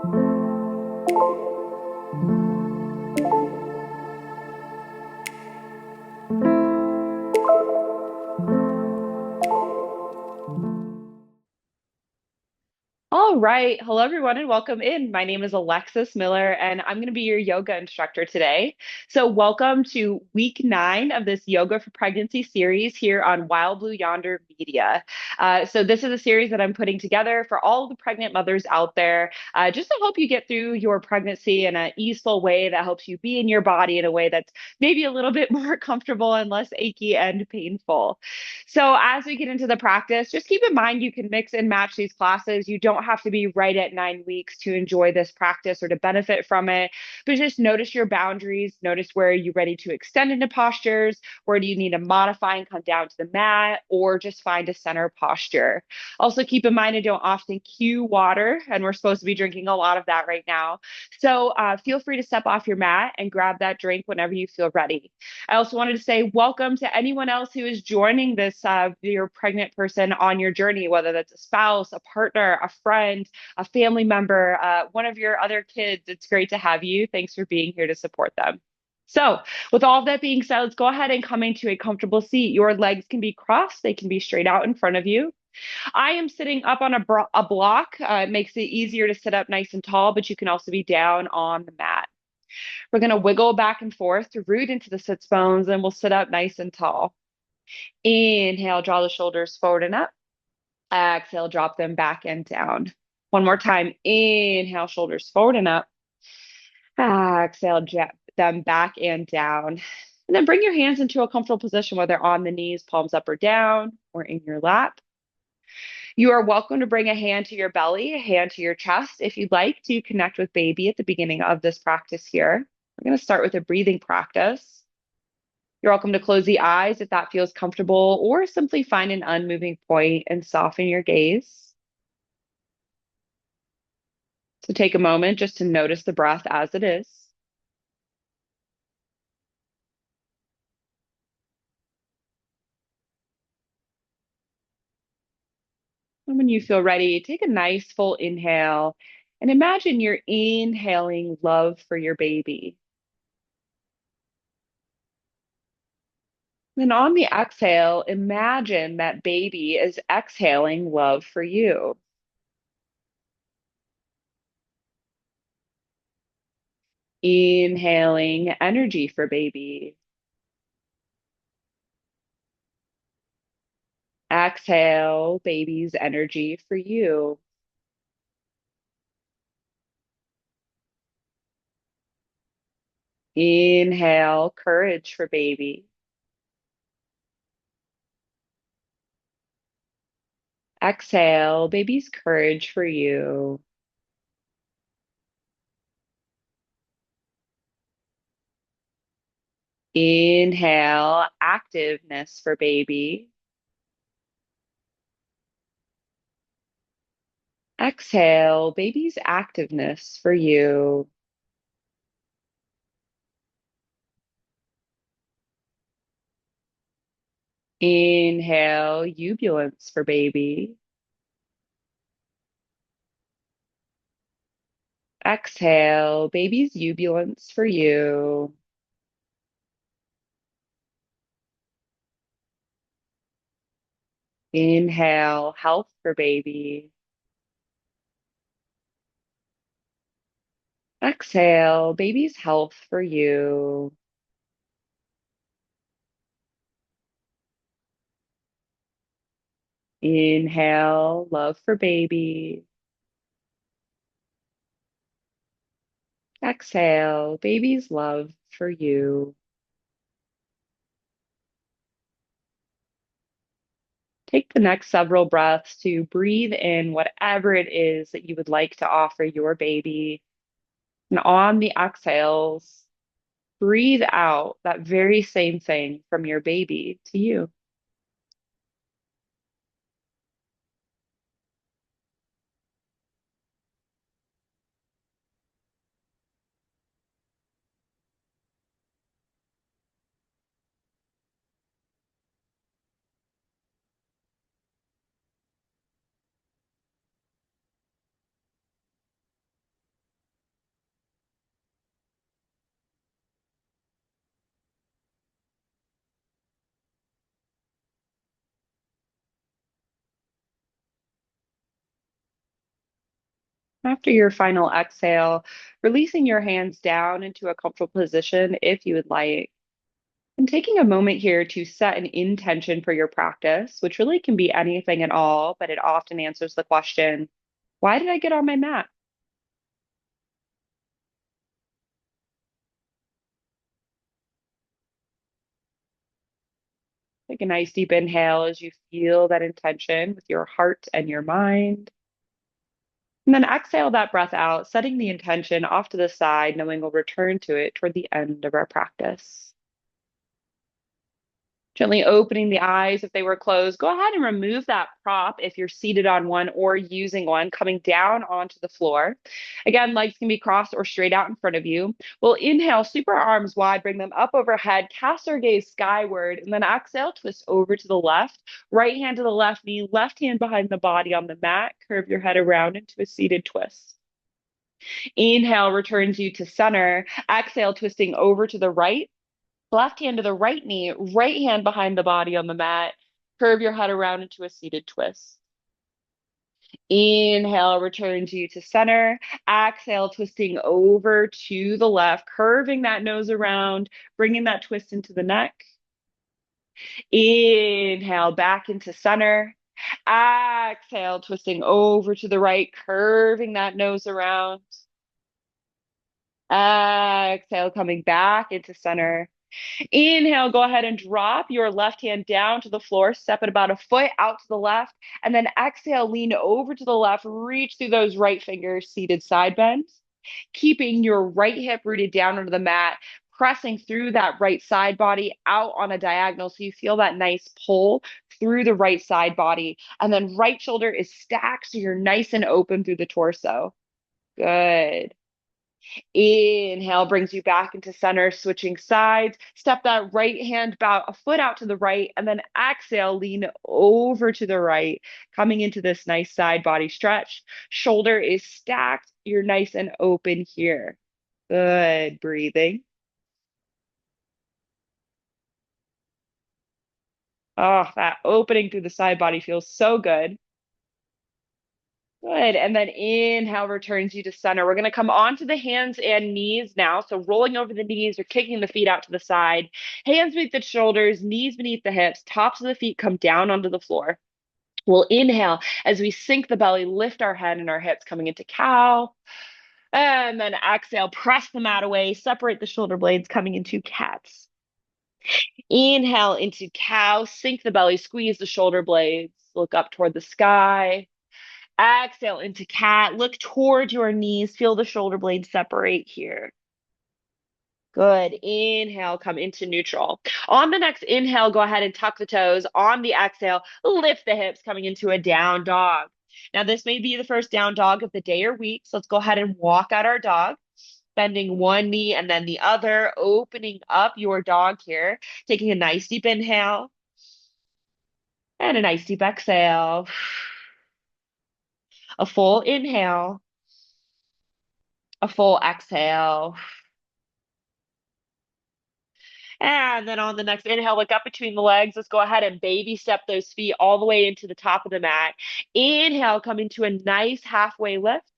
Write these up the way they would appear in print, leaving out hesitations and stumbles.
All right. Hello, everyone, and welcome in. My name is Alexis Miller, and I'm going to be your yoga instructor today. So, welcome to week 9 of this Yoga for Pregnancy series here on Wild Blue Yonder Media. This is a series that I'm putting together for all the pregnant mothers out there, just to help you get through your pregnancy in an easeful way that helps you be in your body in a way that's maybe a little bit more comfortable and less achy and painful. So as we get into the practice, just keep in mind you can mix and match these classes. You don't have to be right at 9 weeks to enjoy this practice or to benefit from it, but just notice your boundaries. Notice where you're ready to extend into postures, where do you need to modify and come down to the mat, or just find a center posture. Also, keep in mind I don't often cue water, and we're supposed to be drinking a lot of that right now. So feel free to step off your mat and grab that drink whenever you feel ready. I also wanted to say welcome to anyone else who is joining this, your pregnant person on your journey, whether that's a spouse, a partner, a friend, a family member, one of your other kids. It's great to have you. Thanks for being here to support them. So, with all of that being said, let's go ahead and come into a comfortable seat. Your legs can be crossed, they can be straight out in front of you. I am sitting up on a block. It makes it easier to sit up nice and tall, but you can also be down on the mat. We're going to wiggle back and forth to root into the sits bones, and we'll sit up nice and tall. Inhale, draw the shoulders forward and up. Exhale, drop them back and down. One more time. Inhale, shoulders forward and up. Exhale, drop them back and down. And then bring your hands into a comfortable position, whether on the knees, palms up or down, or in your lap. You are welcome to bring a hand to your belly, a hand to your chest if you'd like to connect with baby at the beginning of this practice here. We're going to start with a breathing practice. You're welcome to close the eyes if that feels comfortable, or simply find an unmoving point and soften your gaze. So take a moment just to notice the breath as it is. And when you feel ready, take a nice full inhale and imagine you're inhaling love for your baby. Then on the exhale, imagine that baby is exhaling love for you. Inhaling energy for baby. Exhale, baby's energy for you. Inhale, courage for baby. Exhale, baby's courage for you. Inhale, activeness for baby. Exhale, baby's activeness for you. Inhale, jubilance for baby. Exhale, baby's jubilance for you. Inhale, health for baby. Exhale, baby's health for you. Inhale, love for baby. Exhale, baby's love for you. Take the next several breaths to breathe in whatever it is that you would like to offer your baby. And on the exhales, breathe out that very same thing from your baby to you. After your final exhale, releasing your hands down into a comfortable position if you would like. And taking a moment here to set an intention for your practice, which really can be anything at all, but it often answers the question, why did I get on my mat? Take a nice deep inhale as you feel that intention with your heart and your mind. And then exhale that breath out, setting the intention off to the side, knowing we'll return to it toward the end of our practice. Gently opening the eyes if they were closed. Go ahead and remove that prop if you're seated on one or using one, coming down onto the floor. Again, legs can be crossed or straight out in front of you. We'll inhale, sweep our arms wide, bring them up overhead, cast our gaze skyward, and then exhale, twist over to the left. Right hand to the left knee, left hand behind the body on the mat. Curve your head around into a seated twist. Inhale returns you to center. Exhale, twisting over to the right. Left hand to the right knee, right hand behind the body on the mat. Curve your head around into a seated twist. Inhale, returns you to center. Exhale, twisting over to the left, curving that nose around, bringing that twist into the neck. Inhale, back into center. Exhale, twisting over to the right, curving that nose around. Exhale, coming back into center. Inhale, go ahead and drop your left hand down to the floor, step it about a foot out to the left, and then exhale, lean over to the left, reach through those right fingers, seated side bend, keeping your right hip rooted down onto the mat, pressing through that right side body out on a diagonal so you feel that nice pull through the right side body. And then right shoulder is stacked so you're nice and open through the torso. Good. Inhale brings you back into center, switching sides. Step that right hand about a foot out to the right, and then exhale, lean over to the right, coming into this nice side body stretch. Shoulder is stacked. You're nice and open here. Good. Breathing. Oh, that opening through the side body feels so good. Good. And then inhale returns you to center. We're going to come onto the hands and knees now. So rolling over the knees or kicking the feet out to the side. Hands beneath the shoulders, knees beneath the hips, tops of the feet come down onto the floor. We'll inhale as we sink the belly, lift our head and our hips coming into cow. And then exhale, press the mat away, separate the shoulder blades coming into cats. Inhale into cow, sink the belly, squeeze the shoulder blades, look up toward the sky. Exhale into cat. Look toward your knees. Feel the shoulder blades separate here. Good. Inhale, come into neutral. On the next inhale, go ahead and tuck the toes. On the exhale, lift the hips, coming into a down dog. Now, this may be the first down dog of the day or week. So let's go ahead and walk out our dog, bending one knee and then the other, opening up your dog here, taking a nice deep inhale and a nice deep exhale. A full inhale, a full exhale. And then on the next inhale, look up between the legs. Let's go ahead and baby step those feet all the way into the top of the mat. Inhale, come into a nice halfway lift.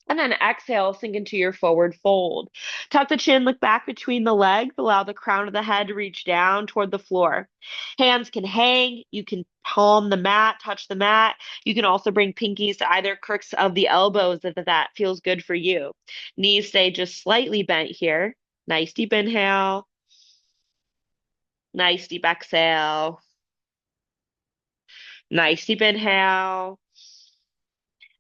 And then exhale, sink into your forward fold. Tuck the chin, look back between the legs. Allow the crown of the head to reach down toward the floor. Hands can hang. You can palm the mat, touch the mat. You can also bring pinkies to either crooks of the elbows if that feels good for you. Knees stay just slightly bent here. Nice deep inhale. Nice deep exhale. Nice deep inhale.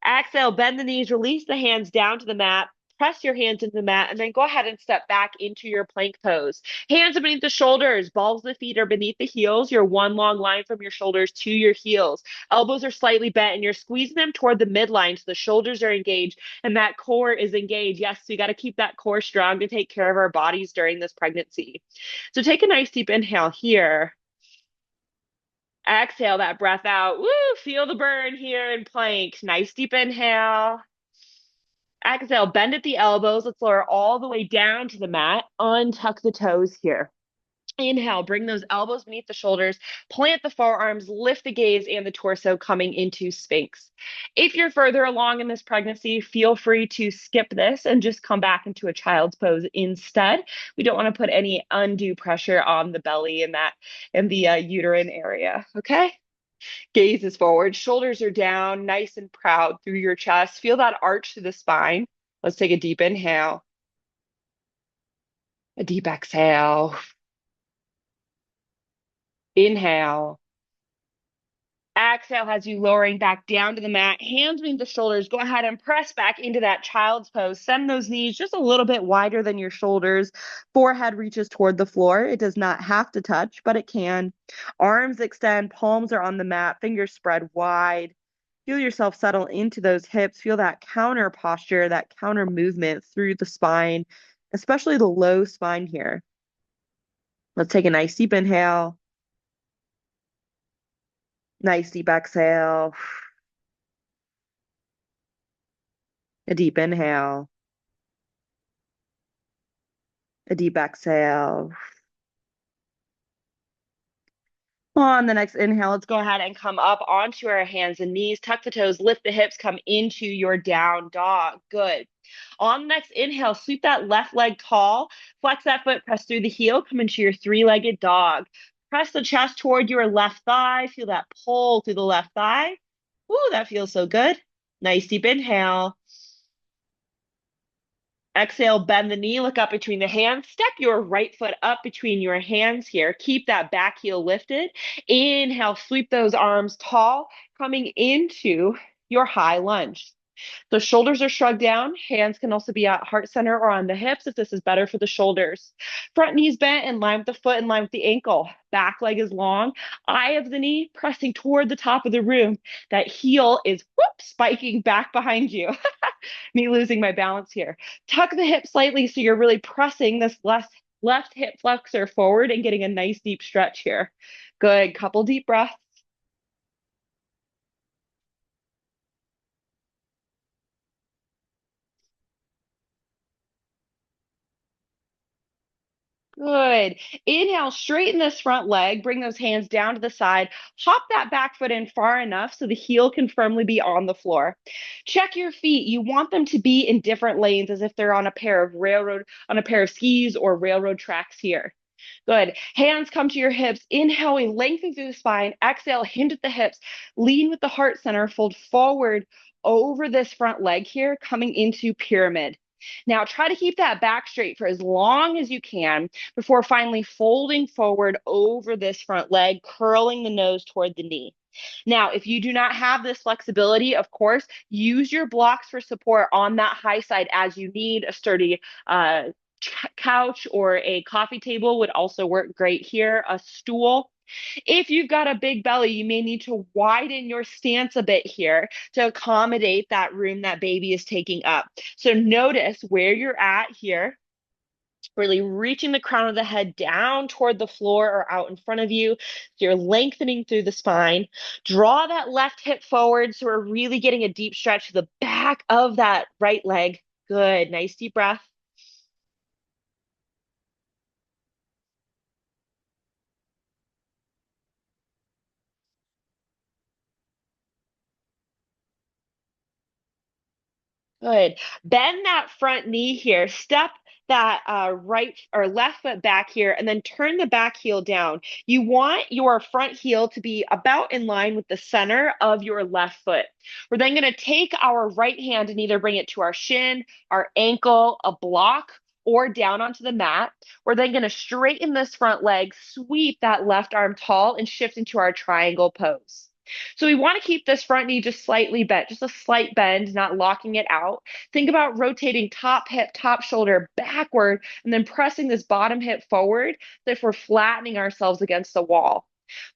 Exhale, bend the knees, release the hands down to the mat. Press your hands into the mat, and then go ahead and step back into your plank pose. Hands are beneath the shoulders, balls of the feet are beneath the heels. You're one long line from your shoulders to your heels. Elbows are slightly bent, and you're squeezing them toward the midline so the shoulders are engaged and that core is engaged. Yes, we got to keep that core strong to take care of our bodies during this pregnancy. So take a nice deep inhale here. Exhale that breath out. Woo, feel the burn here in plank. Nice deep inhale. Exhale, bend at the elbows. Let's lower all the way down to the mat. Untuck the toes here. Inhale, bring those elbows beneath the shoulders, plant the forearms, lift the gaze and the torso coming into Sphinx. If you're further along in this pregnancy, feel free to skip this and just come back into a child's pose instead. We don't want to put any undue pressure on the belly and the uterine area. Okay. Gaze is forward, shoulders are down, nice and proud through your chest. Feel that arch through the spine. Let's take a deep inhale, a deep exhale. Inhale. Exhale has you lowering back down to the mat, hands beneath the shoulders. Go ahead and press back into that child's pose. Send those knees just a little bit wider than your shoulders. Forehead reaches toward the floor. It does not have to touch, but it can. Arms extend, palms are on the mat, fingers spread wide. Feel yourself settle into those hips. Feel that counter posture, that counter movement through the spine, especially the low spine here. Let's take a nice deep inhale. Nice deep exhale. A deep inhale. A deep exhale. On the next inhale, let's go ahead and come up onto our hands and knees, tuck the toes, lift the hips, come into your down dog. Good. On the next inhale, sweep that left leg tall, flex that foot, press through the heel, come into your three-legged dog. Press the chest toward your left thigh, feel that pull through the left thigh. Ooh, that feels so good. Nice deep inhale. Exhale, bend the knee, look up between the hands. Step your right foot up between your hands here. Keep that back heel lifted. Inhale, sweep those arms tall, coming into your high lunge. The shoulders are shrugged down. Hands can also be at heart center or on the hips if this is better for the shoulders. Front knees bent in line with the foot, in line with the ankle. Back leg is long. Eye of the knee pressing toward the top of the room. That heel is spiking back behind you. Me losing my balance here. Tuck the hip slightly so you're really pressing this left hip flexor forward and getting a nice deep stretch here. Good. Couple deep breaths. Good. Inhale, straighten this front leg. Bring those hands down to the side. Hop that back foot in far enough so the heel can firmly be on the floor. Check your feet. You want them to be in different lanes as if they're on a pair of skis or railroad tracks here. Good. Hands come to your hips. Inhaling, lengthen through the spine. Exhale, hinge at the hips. Lean with the heart center. Fold forward over this front leg here, coming into pyramid. Now, try to keep that back straight for as long as you can before finally folding forward over this front leg, curling the nose toward the knee. Now, if you do not have this flexibility, of course, use your blocks for support on that high side as you need. A sturdy couch or a coffee table would also work great here. A stool. If you've got a big belly, you may need to widen your stance a bit here to accommodate that room that baby is taking up. So notice where you're at here, really reaching the crown of the head down toward the floor or out in front of you. So you're lengthening through the spine. Draw that left hip forward so we're really getting a deep stretch to the back of that right leg. Good. Nice deep breath. Good. Bend that front knee here. Step that right or left foot back here and then turn the back heel down. You want your front heel to be about in line with the center of your left foot. We're then going to take our right hand and either bring it to our shin, our ankle, a block, or down onto the mat. We're then going to straighten this front leg, sweep that left arm tall, and shift into our triangle pose. So we want to keep this front knee just slightly bent, just a slight bend, not locking it out. Think about rotating top hip, top shoulder backward, and then pressing this bottom hip forward as if we're flattening ourselves against the wall.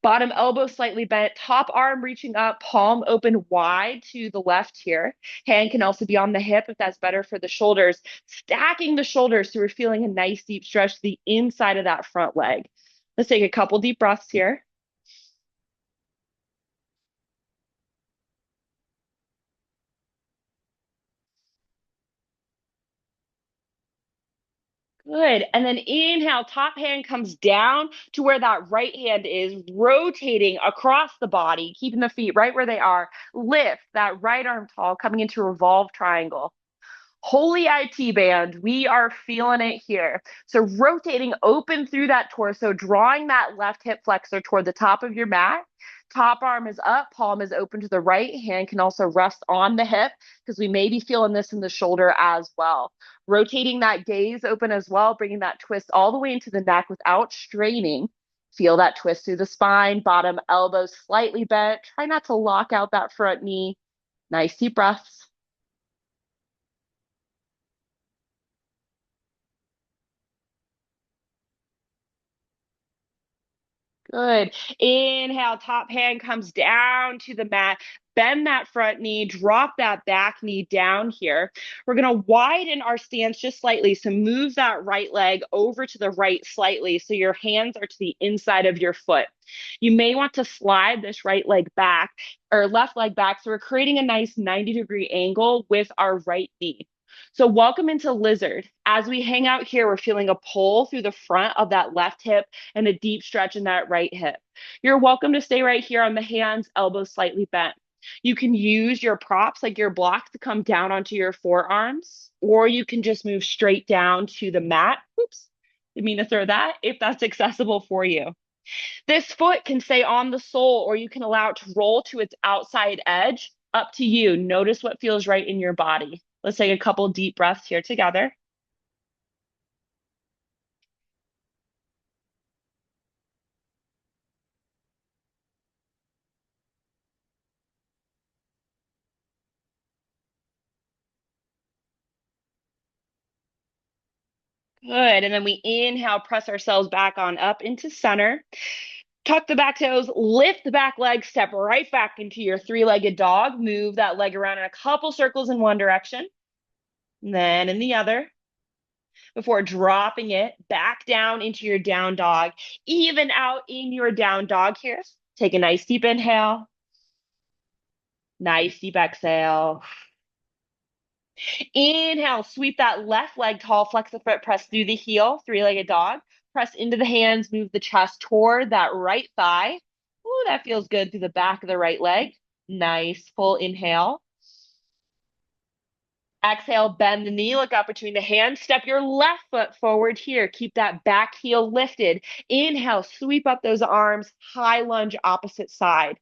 Bottom elbow slightly bent, top arm reaching up, palm open wide to the left here. Hand can also be on the hip if that's better for the shoulders. Stacking the shoulders so we're feeling a nice deep stretch to the inside of that front leg. Let's take a couple deep breaths here. Good. And then inhale, top hand comes down to where that right hand is, rotating across the body, keeping the feet right where they are. Lift that right arm tall, coming into revolve triangle. Holy IT band, we are feeling it here. So rotating open through that torso, drawing that left hip flexor toward the top of your mat. Top arm is up, palm is open to the right. Hand can also rest on the hip because we may be feeling this in the shoulder as well. Rotating that gaze open as well, bringing that twist all the way into the neck without straining. Feel that twist through the spine, bottom elbow slightly bent. Try not to lock out that front knee. Nice deep breaths. Good. Inhale, top hand comes down to the mat. Bend that front knee, drop that back knee down here. We're going to widen our stance just slightly. So move that right leg over to the right slightly so your hands are to the inside of your foot. You may want to slide this right leg back or left leg back. So we're creating a nice 90-degree angle with our right knee. So welcome into lizard. As we hang out here, we're feeling a pull through the front of that left hip and a deep stretch in that right hip. You're welcome to stay right here on the hands, elbows slightly bent. You can use your props like your blocks to come down onto your forearms, or you can just move straight down to the mat. Oops, didn't mean to throw that, if that's accessible for you. This foot can stay on the sole, or you can allow it to roll to its outside edge. Up to you. Notice what feels right in your body. Let's take a couple deep breaths here together. Good. And then we inhale, press ourselves back on up into center. Tuck the back toes, lift the back leg, step right back into your three-legged dog. Move that leg around in a couple circles in one direction, and then in the other, before dropping it back down into your down dog. Even out in your down dog here. Take a nice deep inhale, nice deep exhale. Inhale, sweep that left leg tall, flex the foot, press through the heel, three-legged dog. Press into the hands, move the chest toward that right thigh. Ooh, that feels good through the back of the right leg. Nice full inhale. Exhale, bend the knee, look up between the hands. Step your left foot forward here. Keep that back heel lifted. Inhale, sweep up those arms, high lunge opposite side.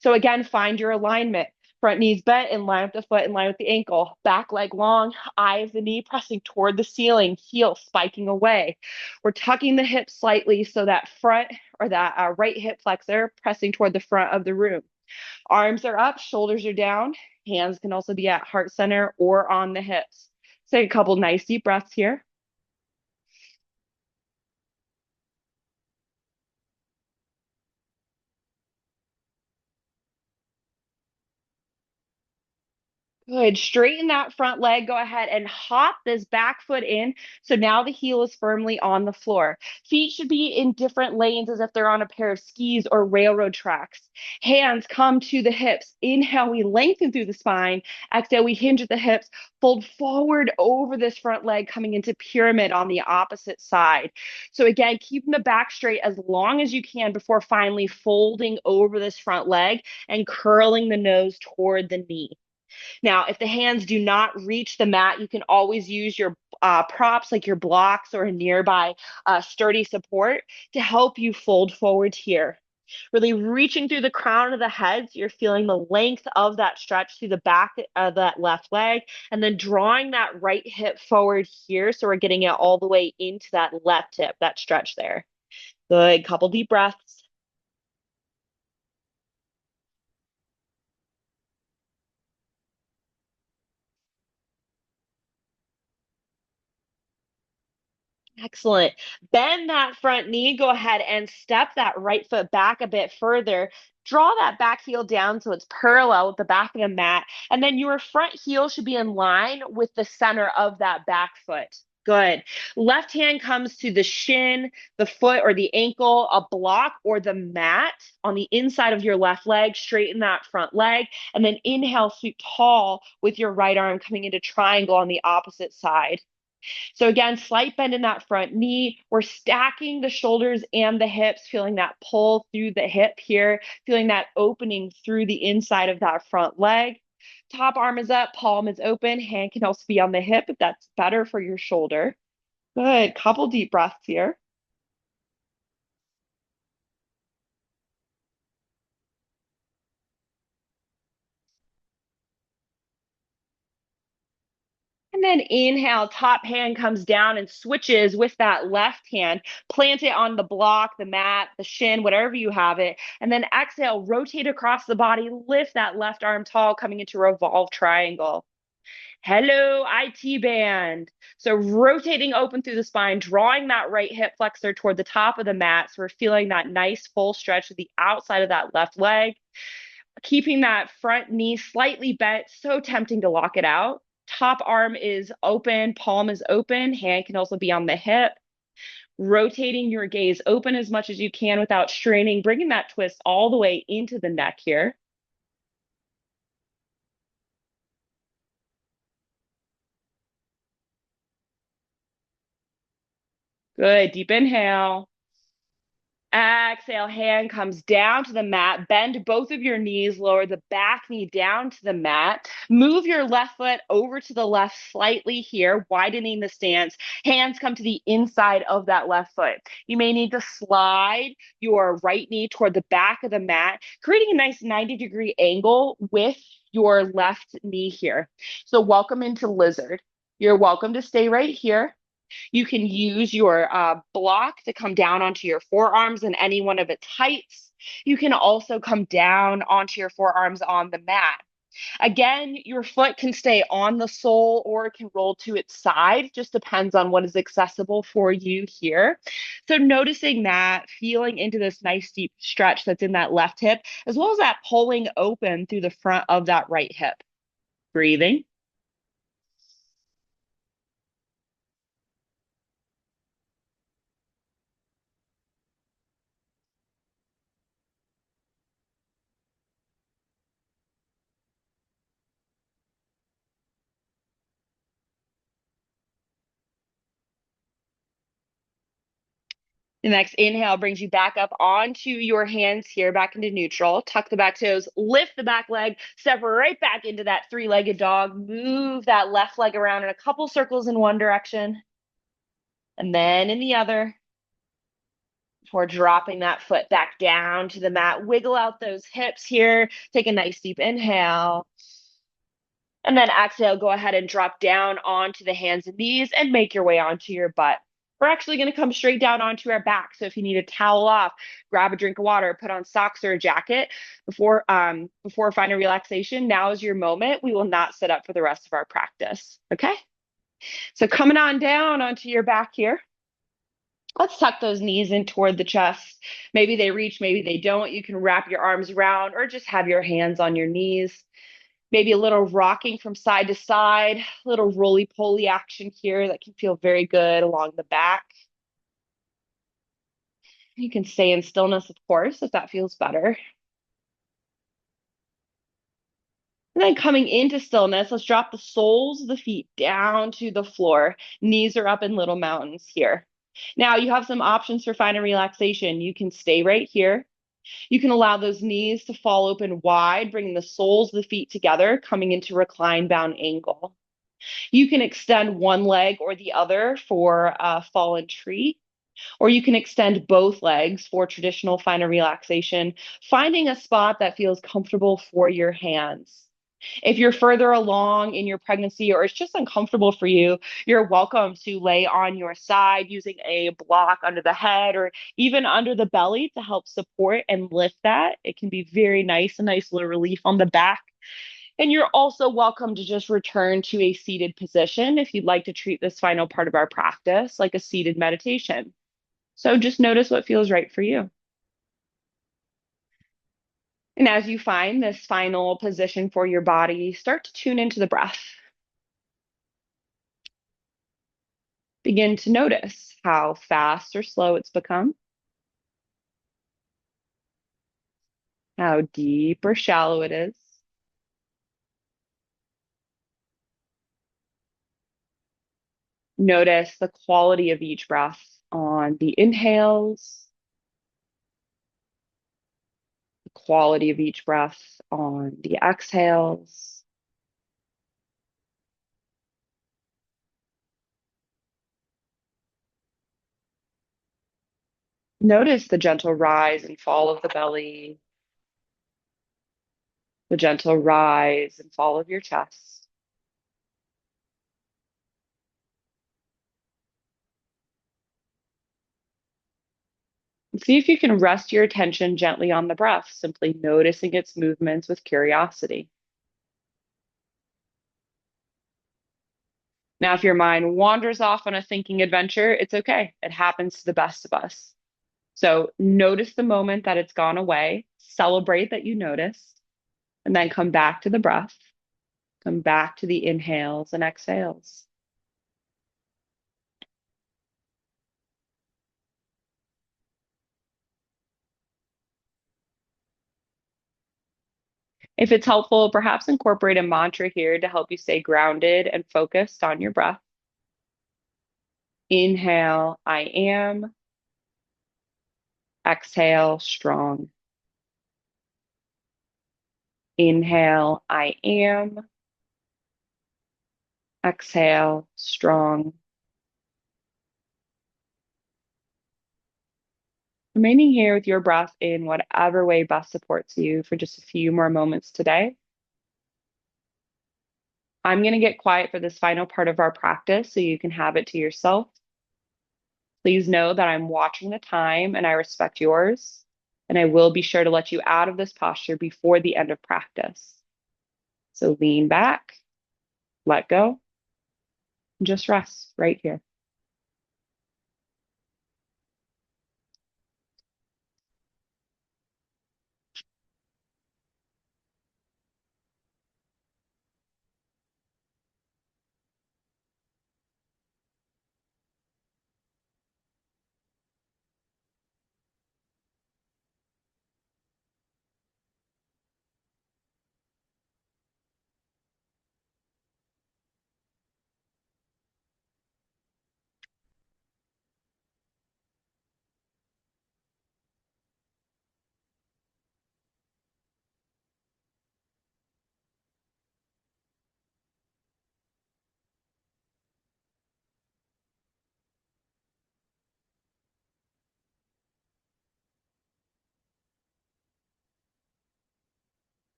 So again, find your alignment. Front knees bent in line with the foot, in line with the ankle. Back leg long, eye of the knee pressing toward the ceiling, heel spiking away. We're tucking the hips slightly so that front or that right hip flexor pressing toward the front of the room. Arms are up, shoulders are down. Hands can also be at heart center or on the hips. Take a couple nice deep breaths here. Good. Straighten that front leg. Go ahead and hop this back foot in. So now the heel is firmly on the floor. Feet should be in different lanes as if they're on a pair of skis or railroad tracks. Hands come to the hips. Inhale, we lengthen through the spine. Exhale, we hinge at the hips. Fold forward over this front leg, coming into pyramid on the opposite side. So again, keeping the back straight as long as you can before finally folding over this front leg and curling the nose toward the knee. Now, if the hands do not reach the mat, you can always use your props like your blocks or a nearby sturdy support to help you fold forward here. Really reaching through the crown of the head, so you're feeling the length of that stretch through the back of that left leg, and then drawing that right hip forward here, so we're getting it all the way into that left hip, that stretch there. Good, couple deep breaths. Excellent. Bend that front knee. Go ahead and step that right foot back a bit further. Draw that back heel down so it's parallel with the back of the mat. And then your front heel should be in line with the center of that back foot. Good. Left hand comes to the shin, the foot or the ankle, a block or the mat on the inside of your left leg. Straighten that front leg. And then inhale, sweep tall with your right arm coming into triangle on the opposite side. So again, slight bend in that front knee. We're stacking the shoulders and the hips, feeling that pull through the hip here, feeling that opening through the inside of that front leg. Top arm is up, palm is open. Hand can also be on the hip if that's better for your shoulder. Good. Couple deep breaths here. And then inhale, top hand comes down and switches with that left hand. Plant it on the block, the mat, the shin, whatever you have it. And then exhale, rotate across the body, lift that left arm tall, coming into revolve triangle. Hello, IT band. So rotating open through the spine, drawing that right hip flexor toward the top of the mat. So we're feeling that nice full stretch of the outside of that left leg, keeping that front knee slightly bent. So tempting to lock it out. Top arm is open, palm is open, hand can also be on the hip. Rotating your gaze open as much as you can without straining, bringing that twist all the way into the neck here. Good. Deep inhale. Exhale, hand comes down to the mat. Bend both of your knees, lower the back knee down to the mat. Move your left foot over to the left slightly here, widening the stance. Hands come to the inside of that left foot. You may need to slide your right knee toward the back of the mat, creating a nice 90-degree angle with your left knee here. So, welcome into lizard. You're welcome to stay right here. You can use your block to come down onto your forearms in any one of its heights. You can also come down onto your forearms on the mat. Again, your foot can stay on the sole or it can roll to its side, just depends on what is accessible for you here. So, noticing that, feeling into this nice deep stretch that's in that left hip, as well as that pulling open through the front of that right hip. Breathing. The next inhale brings you back up onto your hands here, back into neutral. Tuck the back toes, lift the back leg, step right back into that three-legged dog. Move that left leg around in a couple circles in one direction and then in the other before dropping that foot back down to the mat. Wiggle out those hips here. Take a nice deep inhale. And then exhale, go ahead and drop down onto the hands and knees and make your way onto your butt. We're actually going to come straight down onto our back. So if you need a towel off, grab a drink of water, put on socks or a jacket before final relaxation. Now is your moment. We will not sit up for the rest of our practice. Okay. So coming on down onto your back here. Let's tuck those knees in toward the chest. Maybe they reach, maybe they don't. You can wrap your arms around or just have your hands on your knees. Maybe a little rocking from side to side, a little roly-poly action here that can feel very good along the back. You can stay in stillness, of course, if that feels better. And then coming into stillness, let's drop the soles of the feet down to the floor. Knees are up in little mountains here. Now you have some options for final relaxation. You can stay right here. You can allow those knees to fall open wide, bringing the soles of the feet together, coming into recline bound angle. You can extend one leg or the other for a fallen tree, or you can extend both legs for traditional final relaxation, finding a spot that feels comfortable for your hands. If you're further along in your pregnancy or it's just uncomfortable for you, you're welcome to lay on your side using a block under the head or even under the belly to help support and lift that. It can be very nice, a nice little relief on the back. And you're also welcome to just return to a seated position if you'd like to treat this final part of our practice like a seated meditation. So just notice what feels right for you. And as you find this final position for your body, start to tune into the breath. Begin to notice how fast or slow it's become, how deep or shallow it is. Notice the quality of each breath on the inhales, the quality of each breath on the exhales. Notice the gentle rise and fall of the belly, the gentle rise and fall of your chest. And see if you can rest your attention gently on the breath, simply noticing its movements with curiosity. Now, if your mind wanders off on a thinking adventure, it's okay. It happens to the best of us. So notice the moment that it's gone away, celebrate that you noticed, and then come back to the breath, come back to the inhales and exhales. If it's helpful, perhaps incorporate a mantra here to help you stay grounded and focused on your breath. Inhale, I am. Exhale, strong. Inhale, I am. Exhale, strong. Remaining here with your breath in whatever way best supports you for just a few more moments today. I'm going to get quiet for this final part of our practice so you can have it to yourself. Please know that I'm watching the time and I respect yours, and I will be sure to let you out of this posture before the end of practice. So lean back, let go, and just rest right here.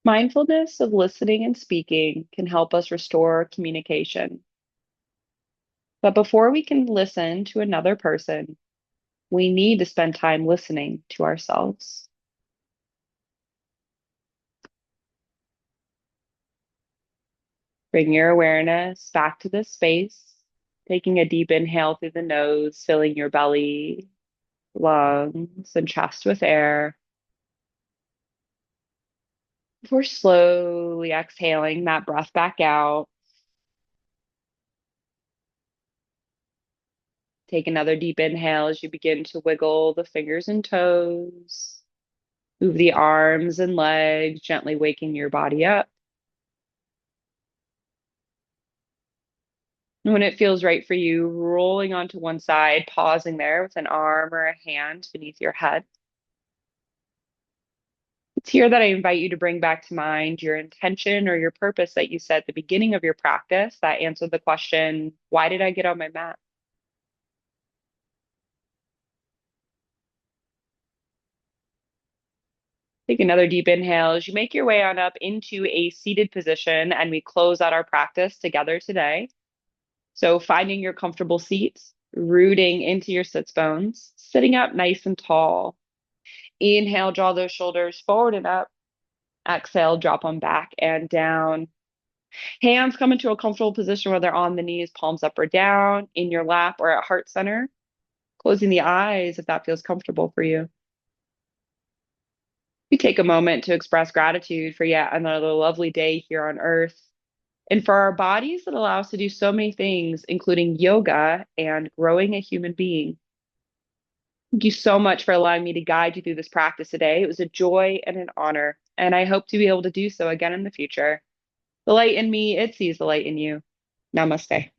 Mindfulness of listening and speaking can help us restore communication. But before we can listen to another person, we need to spend time listening to ourselves. Bring your awareness back to this space, taking a deep inhale through the nose, filling your belly, lungs, and chest with air. Before slowly exhaling that breath back out, take another deep inhale as you begin to wiggle the fingers and toes, move the arms and legs, gently waking your body up. And when it feels right for you, rolling onto one side, pausing there with an arm or a hand beneath your head. It's here that I invite you to bring back to mind your intention or your purpose that you set at the beginning of your practice that answered the question, why did I get on my mat? Take another deep inhale as you make your way on up into a seated position, and we close out our practice together today. So finding your comfortable seat, rooting into your sits bones, sitting up nice and tall. Inhale, draw those shoulders forward and up. Exhale, drop them back and down. Hands come into a comfortable position, whether on the knees, palms up or down, in your lap or at heart center. Closing the eyes if that feels comfortable for you. We take a moment to express gratitude for yet another lovely day here on earth and for our bodies that allow us to do so many things, including yoga and growing a human being. Thank you so much for allowing me to guide you through this practice today. It was a joy and an honor, and I hope to be able to do so again in the future. The light in me, it sees the light in you. Namaste.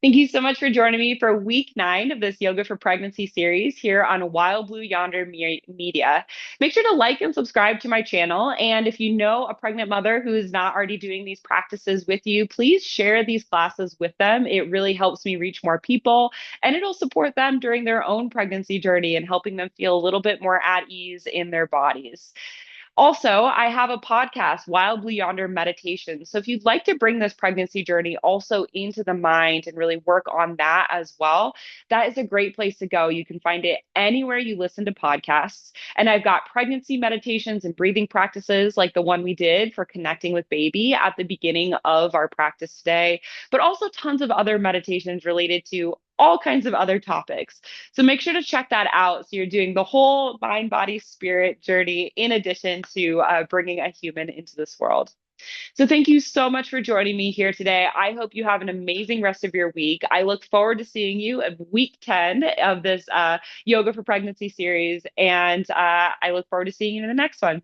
Thank you so much for joining me for week 9 of this Yoga for Pregnancy series here on Wild Blue Yonder Media. Make sure to like and subscribe to my channel. And if you know a pregnant mother who is not already doing these practices with you, please share these classes with them. It really helps me reach more people and it'll support them during their own pregnancy journey and helping them feel a little bit more at ease in their bodies. Also, I have a podcast, Wild Blue Yonder Meditations. So if you'd like to bring this pregnancy journey also into the mind and really work on that as well, that is a great place to go. You can find it anywhere you listen to podcasts. And I've got pregnancy meditations and breathing practices like the one we did for connecting with baby at the beginning of our practice today, but also tons of other meditations related to all kinds of other topics. So make sure to check that out. So you're doing the whole mind, body, spirit journey in addition to bringing a human into this world. So thank you so much for joining me here today. I hope you have an amazing rest of your week. I look forward to seeing you at week 10 of this Yoga for Pregnancy series. And I look forward to seeing you in the next one.